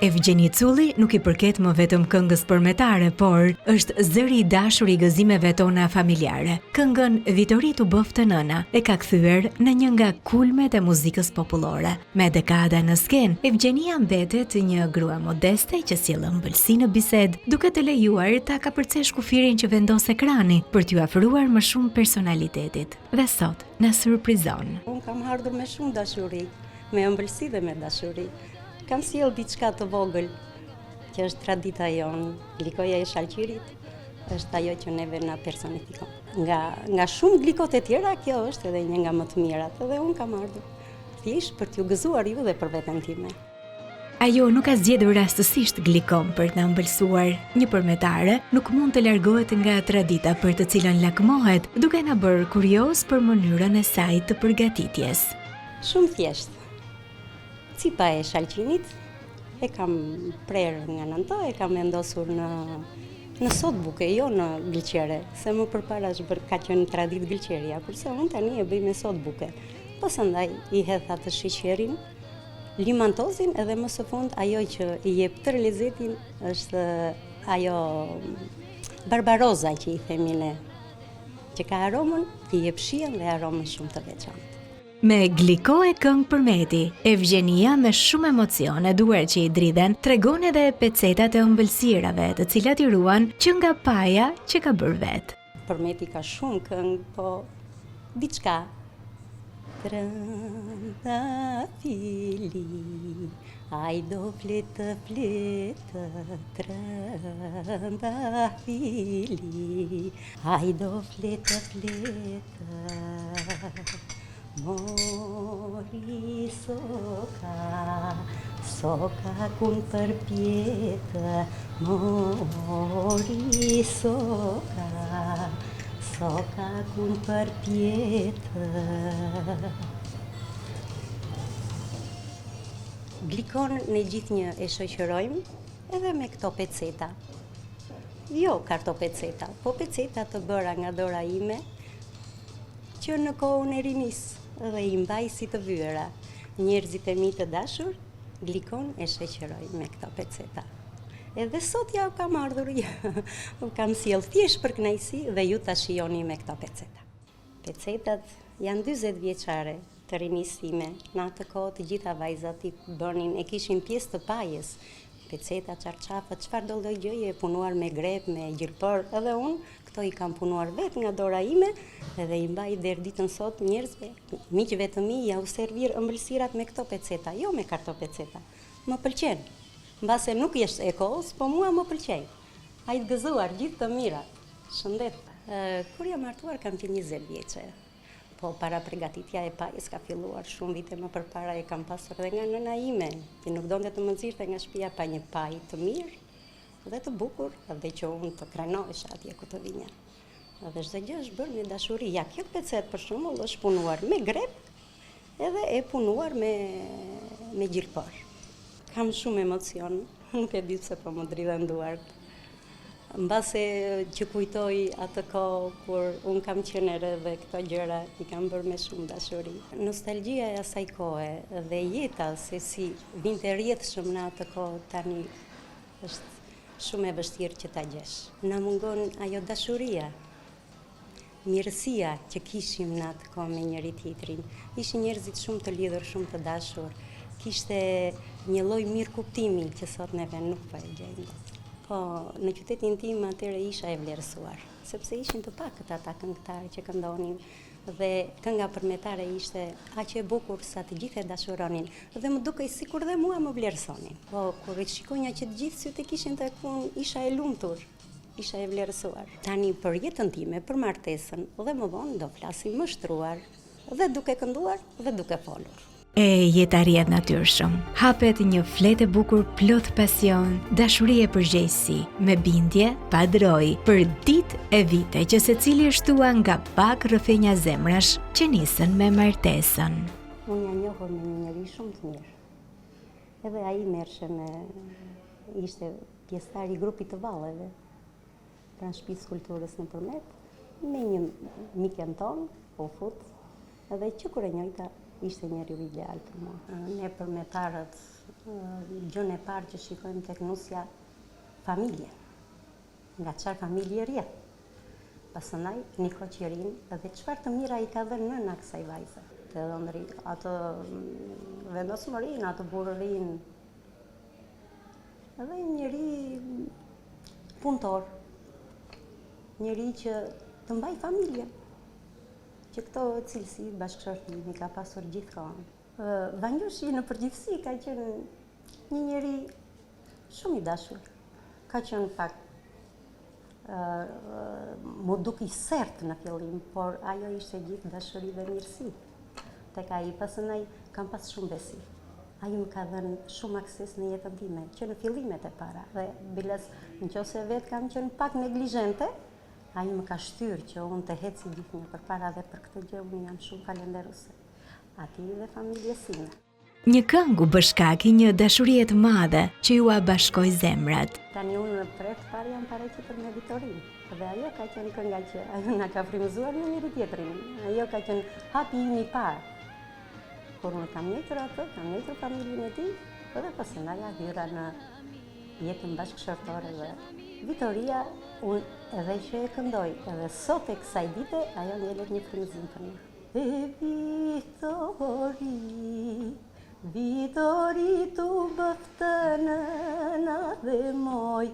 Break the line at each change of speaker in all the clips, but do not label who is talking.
Evgjeni Culli nuk I përket më vetëm këngës përmetare, por është zëri I dashur I gëzimeve tona familjare. Këngën Vitorit u bëf të nëna e ka kthyer në një nga kulmet e muzikës popullore. Me dekada në skenë, Evgjenia mbetet një grua modeste që sjell ëmbëlsi në bisedë, duke të lejuar ta kapërcesh kufirin që vendos ekrani për t'ju afruar më shumë personalitetit. Dhe sot na surprizon.
Unë kam ardhur me shumë dashuri, me ëmbëlsi dhe me dashuri. Kam sjell diçka të vogël, që është tradita jonë, glikoja e shalqirit, është ajo që neve na personifikon. Nga shumë glikot e tjera, kjo është edhe një nga më të mirat, edhe unë kam ardhur thjesht për t'ju gëzuar ju dhe për veten time.
Ajo nuk ka zgjedhur rastësisht glikon për të na ëmbëlsuar. Një përmetare nuk mund të largohet nga tradita për të cilën lakmohet, duke na bërë kurioz për mënyrën e saj të përgatitjes.
Shumë thjesht. Cipa e shalqinit e kam prerë nga nënto, e kam vendosur në sotbuke, jo në gëlqere, se më përpara ka qenë tradit gëlqeria, kurse unë tani e bëj me sotbuke. Pasandaj I hedh atë sheqerin, limantozin edhe më së fund ajo që I jep tërë lezetin është ajo barbaroza që I themi ne, që ka aromën, I jep shijen dhe aromën shumë të veçantë.
Me gliko e këngë përmeti, Evgjenia me shumë emocion e duar që I dridhen, tregon edhe pecetat e ëmbëlsirave të cilat I ruan që nga paja që ka bërë vetë.
Përmeti ka shumë këngë, po diçka. Trëndafili, ajdo fletë, trëndafili, ajdo fletë. Mori soka kun përpjetë, mori soka kun përpjetë. Glikon në gjithë një e shoqërojmë edhe me këto peceta. Jo karto peceta, po peceta të bëra nga dora ime, që në kohën e rinis dhe I mbaj si të vyera. Njerëzit e mi të dashur, glikon e shoqëroj me këto peceta. Edhe sot ja u kam ardhur, u kam sjell thjesht për kënaqësi dhe ju ta shijoni me këto peceta. Pecetat janë 40 vjeçare të rinis time. Në atë kohë të gjitha vajzat I bënin, e kishin pjesë të pajës. Peceta, çarçafa, çfarë do lloj gjëje e punuar me grep, me gjilpër, edhe unë këto I kam punuar vetë nga dora ime edhe I mbaj deri ditën sot njerëzve, miqve të mi ja u servir ëmbëlsirat me këto peceta, jo me karto peceta. Më pëlqen. Mbase nuk është e kohës, po mua më pëlqen. Ai të gëzuar gjithë të mirat. Shëndet. Kur jam martuar kam qenë 20 vjeçe. Po para përgatitja e pajës ka filluar shumë vite më përpara, e kam pasur edhe nga nëna ime, që nuk donte të më nxirrte nga shtëpia pa një pajë të mirë dhe të bukur, dhe që unë të krenohesha atje ku të vinja. Dhe çdo gjë është bërë me dashuri. Ja, kjo pecet për shembull është punuar me grep edhe e punuar me gjilpër. Kam shumë emocion, nuk e di pse po më dridhen duart. Mbase që kujtoj atë kohë kur unë kam qenë re dhe këto gjëra I kam bërë me shumë dashuri. Nostalgjia e asaj kohe dhe jeta se si vinte rrjedhshëm në atë kohë tani është shumë e vështirë që ta gjesh. Na mungon ajo dashuria, mirësia që kishim në atë kohë me njëri tjetrin. Ishin njerëzit shumë të lidhur, shumë të dashur. Kishte një lloj mirëkuptimi që sot neve nuk po e gjejmë. Po, në qytetin tim atëre isha e vlerësuar, sepse ishin të pakët ata këngëtarë që këndonin dhe kënga përmetare ishte aq e bukur sa të gjithë e dashuronin dhe më dukej sikur dhe mua më vlerësonin. Po, kur I shikoja që të gjithë sytë e kishin tek unë, isha e lumtur, isha e vlerësuar. Tani për jetën time, për martesën dhe më vonë do flasim më shtruar dhe duke kënduar dhe duke folur.
E jetaria natyrshëm, hapet një fletë e bukur plot pasion, dashuri e përgjegjësi, me bindje, pa droj, për ditë e vite që secili është shtuar nga pak rrëfenja zemrash që nisën me martesën.
Unë jam njohur me një njerëz shumë të mirë. Edhe ai ishte pjesëtar I grupit të valleve, pranë shtëpisë kulturës në Përmet, me një mikën tonë, po fut, edhe që kur e njëjta ishte njeriu ideal për mua. Ne përmetarët gjën e parë që shikojmë tek nusja familjen, nga çfarë familje rrjedh. Pastaj Niko Qirin dhe çfarë të mira i ka dhënë nëna kësaj vajze. Të dhëndri atë vendosmërinë, atë burërinë. Edhe një njeri punëtor, njeri që të mbaj familjen, që këto cilësi bashkëshortimi ka pasur gjithkohën. Vangjoshi në përgjithësi ka qenë një njeri shumë i dashur. Ka qenë pak mu duke i sert në fillim, por ajo ishte gjithë dashuri dhe mirësi. Tek ai pastaj kam pas shumë besim. Ai më ka dhënë shumë akses në jetën time, që në fillimet e para. Dhe biles nëse vetë kam qenë pak neglizhente, ai më ka shtyrë që unë të heci gjithnjë përpara dhe për këtë gjë unë jam shumë falenderose. Atij dhe familjes sime.
Një këngë u bë shkak i një dashurie të madhe që ju bashkoi zemrat.
Tani unë në tret parë jam paraqitur me Vitorin. Dhe ajo ka qenë kënga që ajo na ka frymëzuar në njëri tjetrin. Ajo ka qenë hapi im i parë. Kur unë kam njëtur atë, kam njëtur familjen e tij, dhe pastaj ja hyra në jetën bashkëshortore dhe Vitoria, unë edhe që e këndoj, edhe sot e kësaj dite, ajo njelet një frymëzim për një. E Vitori, Vitori tu bëftë nëna dhe moj,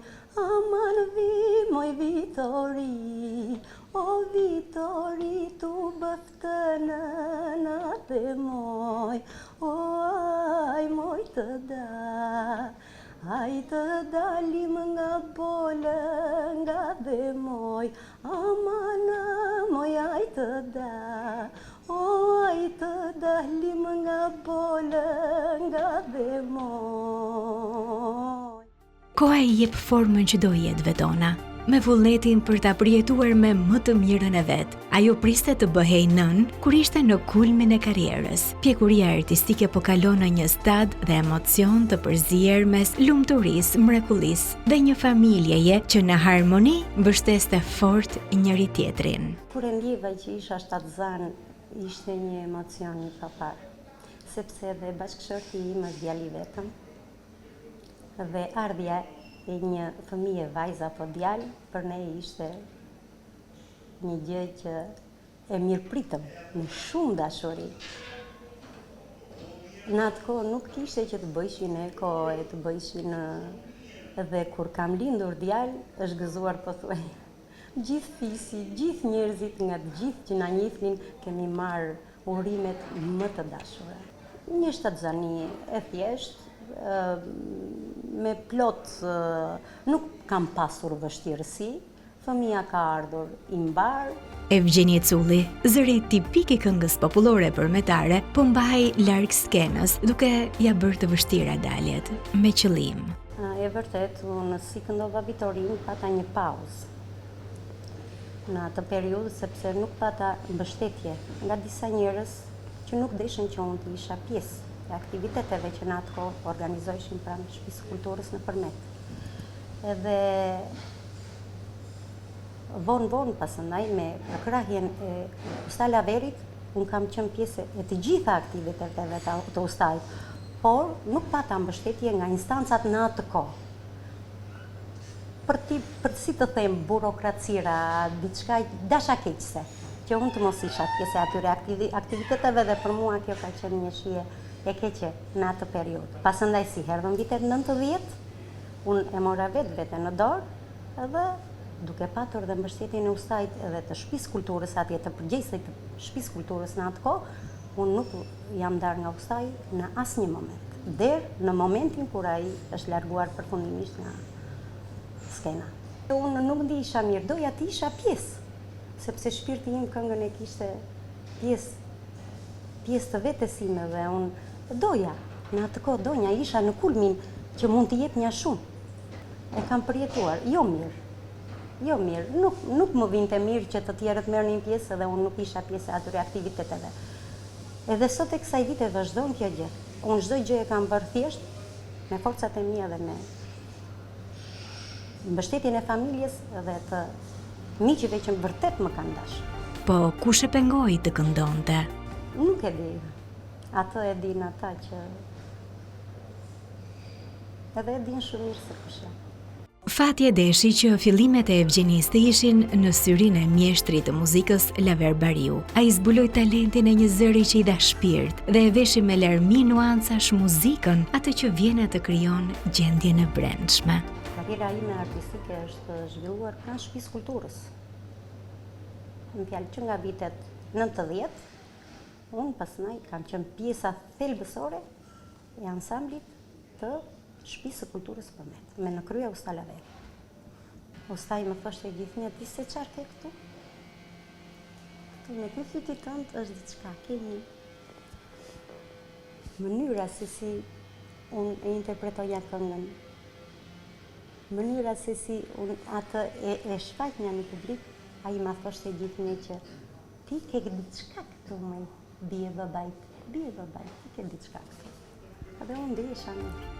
aman vi moj Vitori, o Vitori tu bëftë nëna dhe moj, o aj moj të da. Aj të dalim nga bolë, nga dhe moj, aman moj aj të da. O aj të dalim nga bolë, nga dhe moj.
Koha i jep formën që do jetë vetona, me vullnetin për ta përjetuar me më të mirën e vet. Ajo priste të bëhej nën kur ishte në kulmin e karrierës. Pjekuria artistike po kalon në një stad dhe emocion të përzier mes lumturisë, mrekullisë dhe një familjeje që në harmoni mbështeste fort njëri tjetrin.
Kur e ndjeva që isha shtatzan, ishte një emocion i papar, sepse dhe bashkëshorti im është djali i vetëm dhe ardhja e një fëmije, vajza apo djalë, për ne ishte një gjë që e mirëpritëm me shumë dashuri. Në atë kohë nuk kishte që të bëjshin eko, të bëjshin dhe kur kam lindur djalë, është gëzuar pothuaj. Gjithë fisi, gjithë njerëzit nga të gjithë që na njihnin, kemi marrë urimet më të dashura. Një shtatzani e thjeshtë, me plot, nuk kam pasur vështirësi, fëmia ka ardhur i mbar.
Evgjeni Culli, zëri tipik i këngës popullore përmetare, po mbahej larg skenës, duke ja bërë të vështira daljet, me qëllim.
E vërtet, unë si këndova Vitorin, pata një pauzë në atë periudhë, sepse nuk pata mbështetje nga disa njerëz që nuk deshin që unë të isha pjesë e aktiviteteve që në atë kohë organizoheshin pranë Shtëpisë së Kulturës në Përmet. Edhe vonë pastaj me përkrahjen e Ustaj Laverit, unë kam qenë pjesë e të gjitha aktiviteteve të Ustajit, por nuk pata mbështetje nga instancat në atë kohë. Për si të them, burokracira, diçka dashakeqëse, që unë të mos isha pjesë e atyre aktiviteteve dhe për mua kjo ka qenë një shije e keqe në atë periudhë. Pastaj si erdhën vitet 90, unë e mora vetë në dorë edhe duke patur dhe mbështetjen e Ustajit edhe të Shtëpisë Kulturës atje, të përgjegjësit të Shtëpisë Kulturës në atë kohë, unë nuk jam ndarë nga Ustaji në asnjë moment, deri në momentin kur ai është larguar përfundimisht nga skena. Unë nuk ndi isha mirë, doja të isha pjesë, sepse shpirti im këngën e kishte pjesë të vetesime dhe unë doja, në atë kohë doja, isha në kulmin që mund të jep një shumë. E kam përjetuar, jo mirë, nuk më vinte mirë që të tjerët merrnin pjesë dhe unë nuk isha pjesë e atyre aktiviteteve. Edhe sot e kësaj dite vazhdon kjo gjë. Unë çdo gjë e kam bërë thjesht me forcat e mia dhe me mbështetjen e familjes dhe të miqve që vërtet më kanë dashur.
Po kush e pengoi të këndonte?
Nuk e di. Atë e din ata që edhe e din shumë mirë se kush jam.
Fatje deshi që fillimet e Evgjenisë të ishin në syrinë e mjeshtrit të muzikës Laver Bariu. Ai zbuloi talentin e një zëri që i dha shpirt dhe e veshi me larmi nuancash muzikën, atë që vjen të krijon gjendjen e brendshme.
Karriera ime artistike është zhvilluar pranë shtëpisë kulturës. Në fjalë që nga vitet 90, unë pastaj kam qenë pjesa thelbësore e ansamblit të shtëpisë së kulturës Përmet, me në krye Usta Laver. Ustaj më thoshte gjithnjë, ti se çfarë ke këtu? Këtu me ky fyti tënd është diçka, kemi mënyra se si unë e interpretoja këngën, mënyra se si unë atë e shfaqja në publik. Ai ma thoshte gjithnjë që ti ke diçka këtu më bie babajt, ti ke diçka këtu. Edhe unë ndihesha mirë.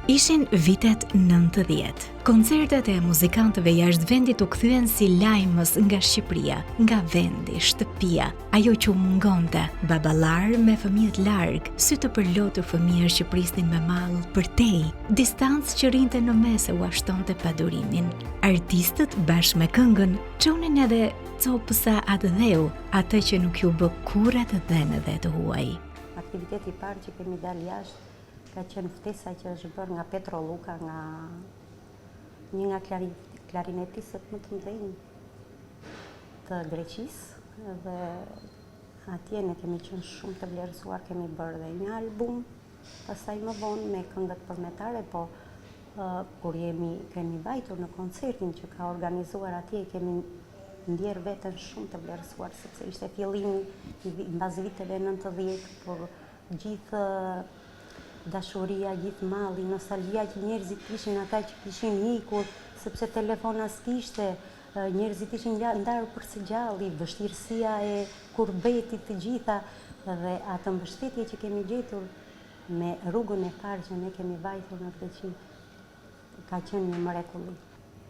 Ishin vitet 90. Koncertet e muzikantëve jashtë vendit u kthyen si lajmës nga Shqipëria, nga vendi, shtëpia, ajo që u mungonte, baballar me fëmijët larg, sy të përlotur fëmijë që prisnin me mall përtej, distancë që rinte në mes e u ashtonte padurimin. Artistët bashkë me këngën çonin edhe copësa atë dheu, atë që nuk ju bë kurrë të dhenëve të huaj.
Aktiviteti i parë që kemi dalë jashtë ka qenë ftesa që është bërë nga Petro Luka, një nga klarinetistët më të mëdhenj të Greqisë, dhe atje ne kemi qenë shumë të vlerësuar, kemi bërë dhe një album, pastaj më vonë me këngët përmetare, po kur kemi vajtur në koncertin që ka organizuar atje, kemi ndjerë veten shumë të vlerësuar, sepse ishte fillimi mbas viteve 90, por gjithë dashuria, gjithë malli, nostalgjia që njerëzit kishin, ata që kishin ikur, sepse telefona s'kishte, njerëzit ishin ndarë për së gjalli, vështirësia e kurbetit të gjitha, dhe atë mbështetje që kemi gjetur me rrugën e parë që ne kemi vajtur në Greqi, ka qenë një mrekulli.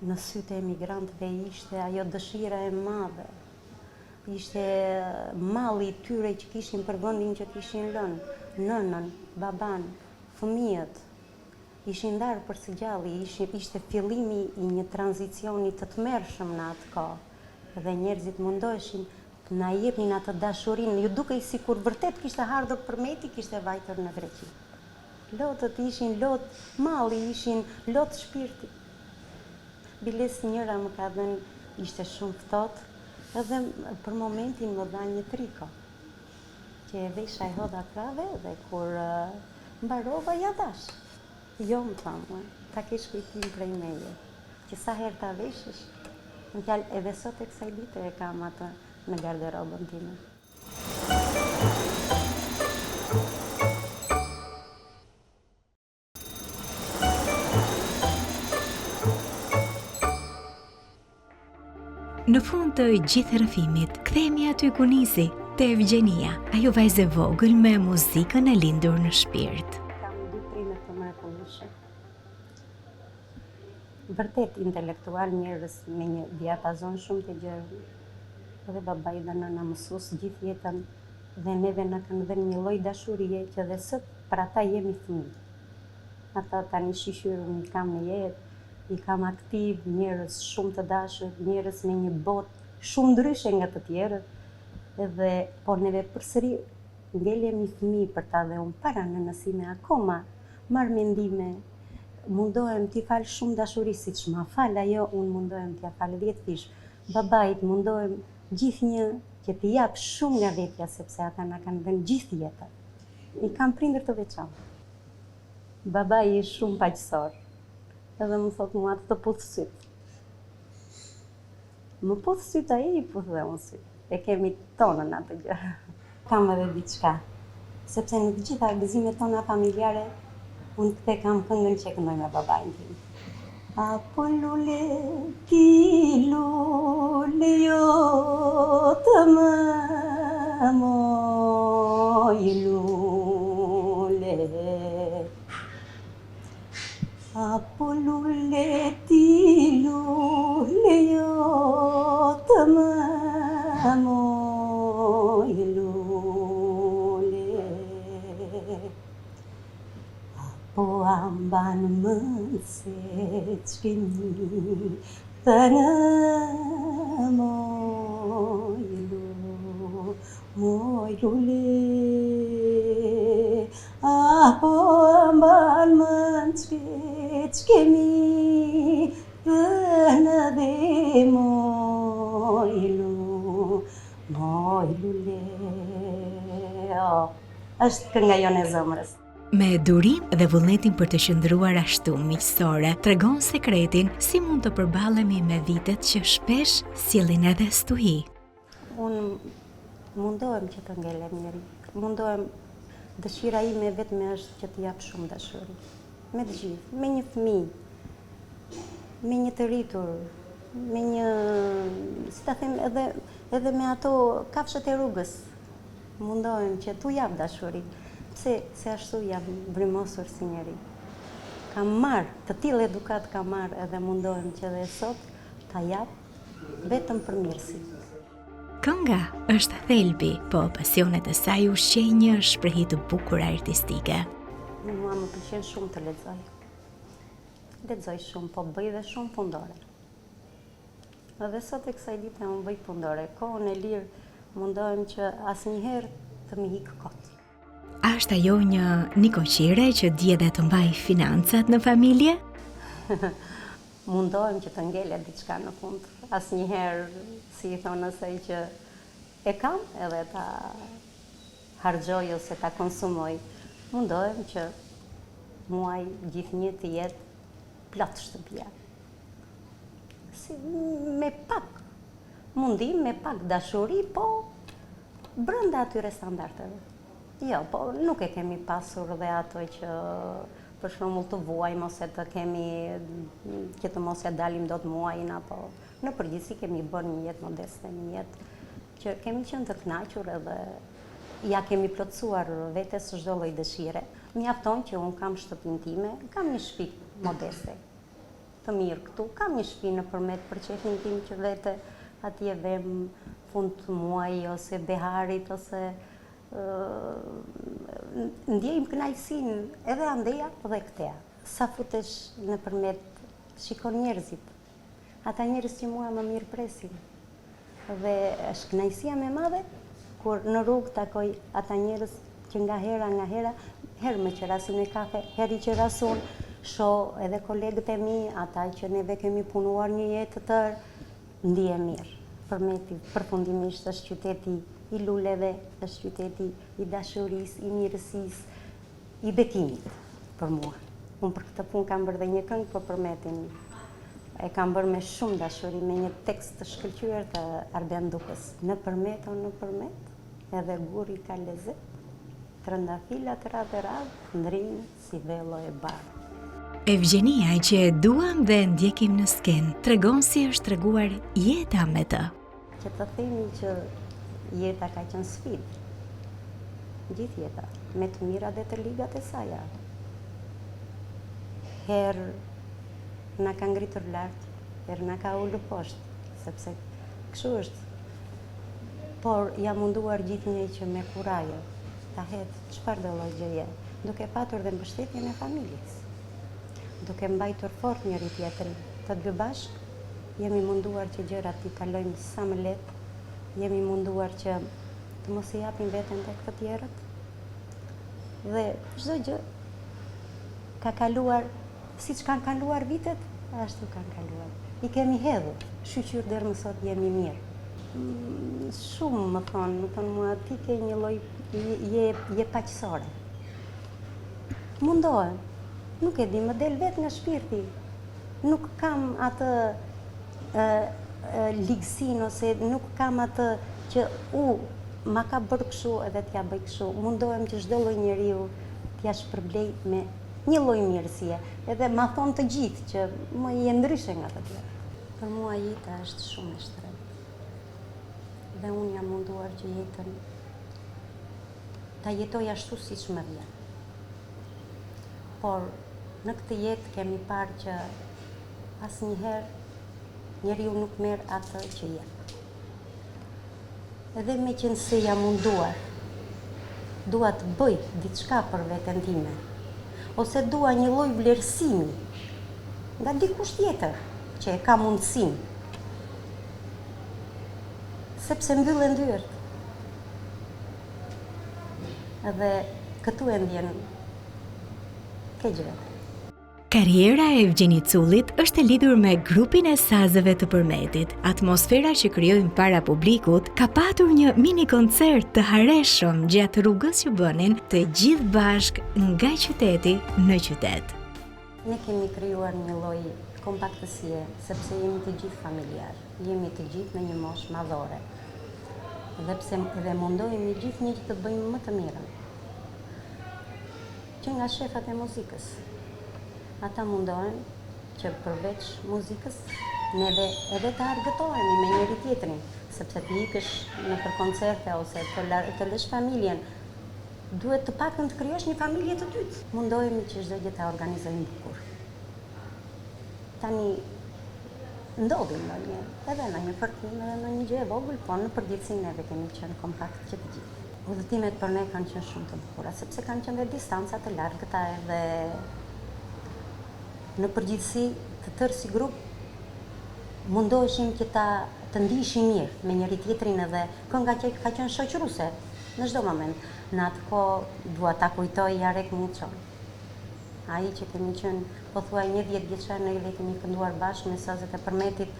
Në sytë e emigrantëve ishte ajo dëshira e madhe, ishte malli tyre që kishin për vendin që kishin lënë, nënën, baban, fëmijët, ishin ndarë për së gjalli, ishte fillimi i një tranzicioni të tmerrshëm në atë kohë, dhe njerëzit mundoheshin të na jepnin atë dashurinë, ju dukej sikur vërtet kishte ardhur Përmeti, kishte vajtur në Greqi. Lotët ishin lot malli, ishin lot shpirti. Biles njëra më ka dhënë, ishte shumë ftohtë, edhe për momentin më dha një triko, që e vesha e hodha krave, dhe kur mbarova ja dash. Jo, më thamë, ta kesh kujtim prej meje, që sa herë ta veshësh, në fjalë edhe sot e kësaj dite e kam atë në garderobën time.
Në fund të gjithë rrëfimit, kthehemi aty ku nisi, te Evgjenia, ajo vajzë e vogël me muzikën e lindur në shpirt.
Kam 2 prime të mrekullueshme. Vërtet intelektual, njerëz me një diapazon shumë të gjerë. Edhe babai dhe nëna mësues gjithë jetën, dhe neve na kanë dhënë një lloj dashurie që dhe sot për ata jemi fëmijë. Ata tani shishyrën i kam në jetë, i kam aktiv, njerëz shumë të dashur, njerëz me një botë shumë ndryshe nga të tjerët, edhe po neve përsëri ngelemi fëmijë për ta, dhe unë para nënësime akoma marr mendime, mundohem t'i fal shumë dashuri, siç ma fal ajo, unë mundohem t'ia fal 10 fish. Babait mundohem gjithnjë që t'i jap shumë nga vetja, sepse ata na kanë dhënë gjithë jetën. I kam prindër të veçantë. Babai është shumë paqësor, edhe më thot mua të puth syt. Më puth syt ai, i puth dhe unë syt. E kemi tonën atë gjë. Kam edhe diçka, sepse në të gjitha gëzimet tona familjare, unë këte kam këngën që këndoj me babain tim. Apo lule, ti lule jo të më moj lule. Apo lule, ti lule jo të më moj lule. Apo amban më se ç'kemi të në moj lule, po mban mend ç'kemi të në dhe moj lule. Është kënga jone e zemrës.
Me durim dhe vullnetin për të qëndruar ashtu miqësore, tregon sekretin si mund të përballemi me vitet që shpesh sjellin edhe stuhi.
Unë mundohem që të ngelem njëri. Mundohem, dëshira ime vetëm është që të jap shumë dashuri. Me të gjithë, me një fëmijë, me një të rritur, me një, si ta them, edhe me ato kafshët e rrugës. Mundohem që t'u jap dashuri. Se ashtu jam brymosur si njeri. Kam marrë, të tillë edukat kam marrë edhe mundohem që dhe sot ta jap vetëm për mirësi.
Kënga është thelbi, po pasionet e saj ushqej një shprehi të bukur artistike.
Mua më pëlqen shumë të lexoj. Lexoj shumë, po bëj dhe shumë fundore. Edhe sot e kësaj dite unë bëj fundore. Kohën e lirë mundohem që asnjëherë të më hik kot.
Është ajo një nikoqire që dje dhe të mbaj financat në familje?
Mundohem që të ngelet diçka në fund. Asnjëherë, si i thonë asaj që e kam edhe ta harxoj ose ta konsumoj. Mundohem që muaj gjithnjë të jetë plot shtëpia. Si me pak mundim, me pak dashuri, po brenda atyre standardeve. Jo, po nuk e kemi pasur dhe ato që për shembull të vuajmë ose të kemi që të mos ja dalim dot muajin, apo në përgjithësi kemi bërë një jetë modeste, një jetë që kemi qenë të kënaqur edhe ja kemi plotësuar vetes çdo lloj dëshire. Mjafton që un kam shtëpinë time, kam një shtëpi modeste, të mirë këtu, kam një shtëpi nëpërmjet përqefin tim që vete atje vem fund të muajit ose beharit ose ndjejmë kënaqësinë edhe andeja dhe këteja. Sa futesh nëpërmjet, shikon njerëzit. Ata njerëz që mua më mirë presin. Dhe është kënaqësia më e madhe kur në rrugë takoj ata njerëz që nga hera, herë më qerasin me kafe, herë i qerasun, shoh edhe kolegët e mi, ata që neve kemi punuar një jetë të tërë, ndihem mirë. Përfundimisht është qyteti i luleve, është qyteti i dashurisë, i mirësisë, i bekimit për mua. Unë për këtë punë kam bërë dhe një këngë për përmetin. E kam bërë me shumë dashuri, me një tekst të shkëlqyer të Arben Dukës. Nëpërmet, edhe guri ka lezet, trëndafilat radhe ndrinë si velo e bardhë.
Evgjenia që e duam dhe ndjekim në skenë, tregon si është treguar jeta me të.
Që të themi që jeta ka qenë sfidë. Gjithë jeta, me të mira dhe të ligat e saja. Herë na ka ngritur lart, herë na ka ulur poshtë, sepse kështu është. Por jam munduar gjithnjë që me kurajo ta het çfarë do lloj gjëje, duke patur dhe mbështetjen e familjes. Duke mbajtur fort njëri tjetrin, të dy bashkë, jemi munduar që gjërat i kalojmë sa më lehtë, jemi munduar që të mos i japim veten tek të tjerët. Dhe çdo gjë ka kaluar, siç kanë kaluar vitet, ashtu kanë kaluar. I kemi hedhur, shqyr deri më sot jemi mirë. Shumë më thonë mua, ti ke një lloj, je paqësore. Mundohem. Nuk e di, më del vetë nga shpirti. Nuk kam atë ligësinë ose nuk kam atë që ma ka bërë kështu edhe t'ja bëj kështu. Mundohem që çdo lloj njeriu t'ja shpërblej me një lloj mirësie. Edhe ma thonë të gjithë që më je ndryshe nga të tjerë. Për mua jeta është shumë e shtrenjtë. Dhe unë jam munduar që jetën ta jetoj ashtu siç më vjen. Por në këtë jetë kemi parë që asnjëherë njeriu nuk merr atë që jep. Edhe me qenë se jam munduar, dua të bëj diçka për veten time, ose dua një lloj vlerësimi nga dikush tjetër që e ka mundësinë, sepse mbyllen dyert. Edhe këtu e ndjen keqve.
Karriera e Evgjenit Cullit është e lidhur me grupin e sazeve të Përmetit. Atmosfera që krijojnë para publikut ka patur një mini koncert të hareshëm gjatë rrugës që bënin të gjithë bashk nga qyteti në qytet.
Ne kemi krijuar një lloj kompaktësie, sepse jemi të gjithë familjar, jemi të gjithë në një moshë madhore. Dhe pse edhe mundohemi gjithë një që të bëjmë më të mirën. Që nga shefat e muzikës. Ata mundohen që përveç muzikës neve edhe të argëtohemi me njëri tjetrin, sepse të ikësh në për koncerte ose të lësh familjen, duhet të pakën të krijosh një familje të dytë. Mundohemi që çdo gjë ta organizojmë bukur. Tani ndodhin edhe në një fërkim edhe në një gjë e vogël, po në përgjithësi neve kemi qenë kompakt që të gjithë. Udhëtimet për ne kanë qenë shumë të bukura, sepse kanë qenë dhe distanca të largëta edhe në përgjithësi të tërë si grup mundoheshim që të ndiheshim mirë me njëri tjetrin edhe kënga që ka qenë shoqëruese në çdo moment. Në atë kohë dua ta kujtoj Jarek Muçon. Ai që kemi qenë pothuaj 10 vjeçar ne dhe kemi kënduar bashkë me sazet e Përmetit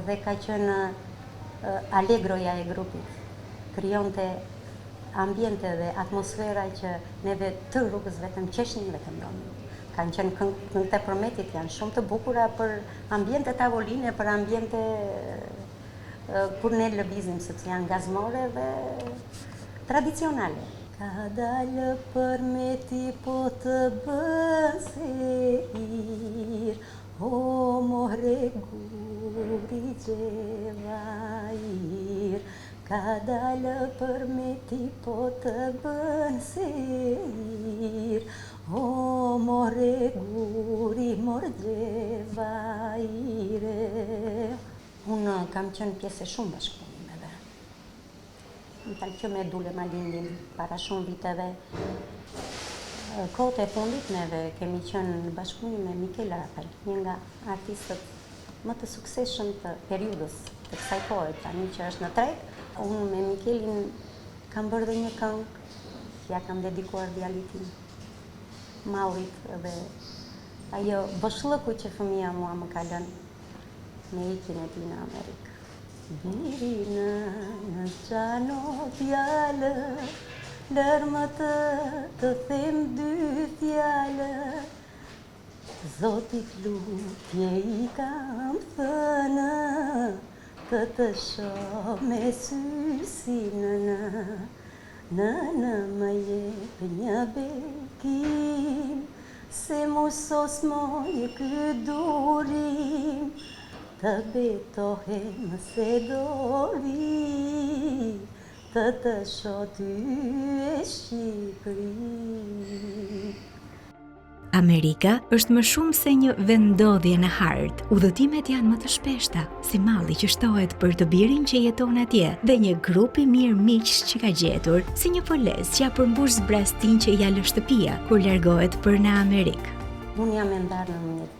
dhe ka qenë allegroja e grupit. Krijonte ambiente dhe atmosfera që neve të rrugës vetëm qeshnin dhe këndonin. Kanë qenë këngët e Përmetit janë shumë të bukura për ambiente tavoline, për ambiente kur ne lëvizim, sepse janë gazmore dhe tradicionale. Ka dalë Përmeti po të bën seir, o more guri xhevair. Ka dalë Përmeti po të bën seir, o more guri more xhevaire. Unë kam qenë pjesë e shumë bashkëpunimeve. Më talë që me Dule Malindin para shumë viteve. Kohët e fundit neve kemi qenë në bashkëpunim me Mikel Arapel, një nga artistët më të suksesshëm të periudhës të kësaj kohe, tani që është në treg. Unë me Mikelin kam bërë dhe një këngë që ja kam dedikuar djalit tim, Maurit, dhe ajo boshllëku që fëmia mua më ka lënë me ikjen e tij në Amerikë. Biri në qano fjallë, lërmë të them 2 fjallë, Zotit lutje i kam thënë, të shoh me sysinë, në më jep një bekim, se mos moj ky durim, të betohem se do vi, të shoh ty e Shqipëri.
Amerika është më shumë se një vendodhje në hartë. Udhëtimet janë më të shpeshta, si malli që shtohet për të birin që jeton atje, dhe një grup i mirë miqsh që ka gjetur, si një foles që ja përmbush zbrastin që ja lë shtëpia kur largohet për në Amerikë.
Unë jam e ndarë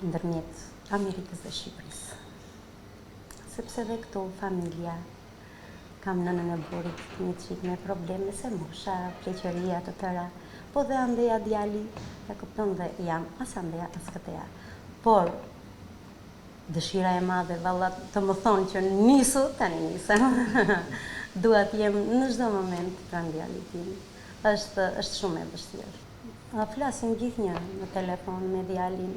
ndërmjet Amerikës dhe Shqipërisë, sepse dhe këtu familja, kam nënën e burit një qik me probleme se mosha, pleqëria të tëra, po dhe andeja djali, e kupton dhe jam as andeja as këteja. Por, dëshira e madhe, valla të më thonë që nisu, tani nisem. Dua të jem në çdo moment pranë djalit tim. Është shumë e vështirë. Flasim gjithnjë në telefon me djalin.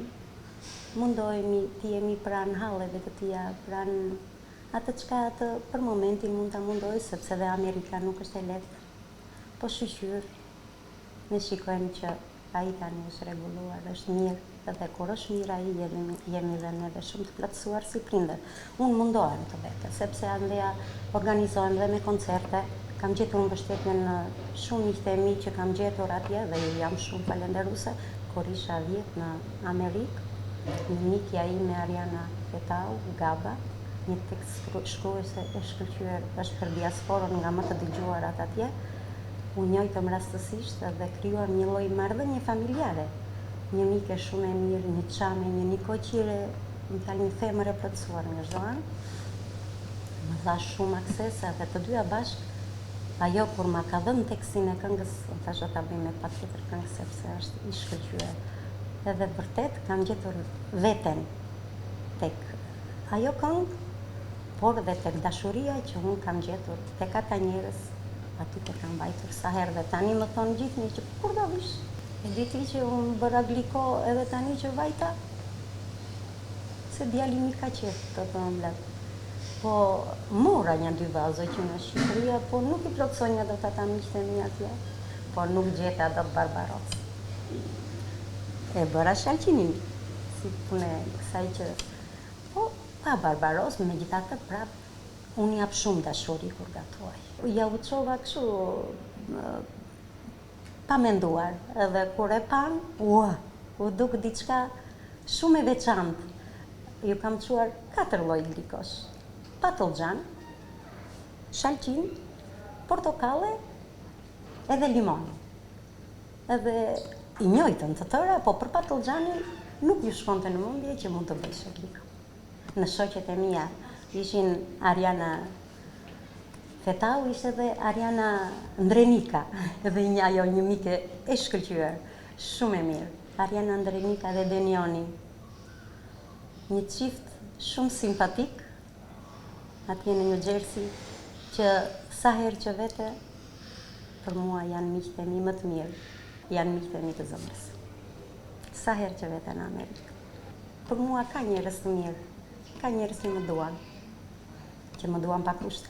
Mundohemi të jemi pranë halleve të tija, pranë atë çka atë për momentin mund ta mundoj, sepse dhe Amerika nuk është e lehtë. Po shqyr, ne shikojmë që ai tani është rregulluar, është mirë, edhe kur është mirë ai jemi dhe neve shumë të plotësuar si prindër. Unë mundohem të vete, sepse andeja organizohem dhe me koncerte. Kam gjetur mbështetjen në shumë miqtë e mi që kam gjetur atje dhe jam shumë falenderuese. Kur isha 10 në Amerikë, një mikja ime Ariana Petau, Gaba, një tekst shkruese e shkëlqyer është për diasporën nga më të dëgjuarat atje. U njojtëm rastësisht dhe krijuar një lloj marrëdhënie familjare. një mike shumë e mirë, një çame, një Nikoqire, më ka një femër e plotësuar nga çdo anë. Më dha shumë aksesa dhe të dyja bashkë. Ajo kur ma ka dhënë tekstin e këngës, më thashë ta bëj me patjetër këngë sepse është i shkëlqyer. Edhe vërtet kam gjetur veten tek ajo këngë, por dhe tek dashuria që unë kam gjetur tek ata njerëz aty të kam mbajtur sa herë dhe tani më thonë gjithnjë që kur do vish. E di ti që unë bëra gliko edhe tani që vajta, se djali mi ka qef të ëmblat. Po mora një dy vazë që në Shqipëria, po nuk i plotësonja do të ata miqtë e mi atje, po nuk gjeta do të Barbaros. E bëra Shalqinin, si punë kësaj që, po pa Barbaros, me gjitha të prapë, unë jap shumë dashuri kur gatuaj. Ja u çova kështu pa menduar, edhe kur e pan, u duk diçka shumë e veçantë. Ju kam çuar 4 lloj glikosh. Patollxhan, shalqin, portokalle edhe limon. Edhe i njëjtën të tëra, po për patollxhanin nuk ju shkonte në mendje që mund të bëjë gliko. Në shoqet e mia ishin Ariana Fetau, ishte edhe Ariana Ndrenika, edhe ajo një mike e shkëlqyer, shumë e mirë. Ariana Ndrenika dhe Denioni. Një çift shumë simpatik, atje në New Jersey, që sa herë që vete, për mua janë miqtë e mi më të mirë, janë miqtë e mi të zemrës. Sa herë që vete në Amerikë. Për mua ka njerëz të mirë, ka njerëz që më duan pa kusht.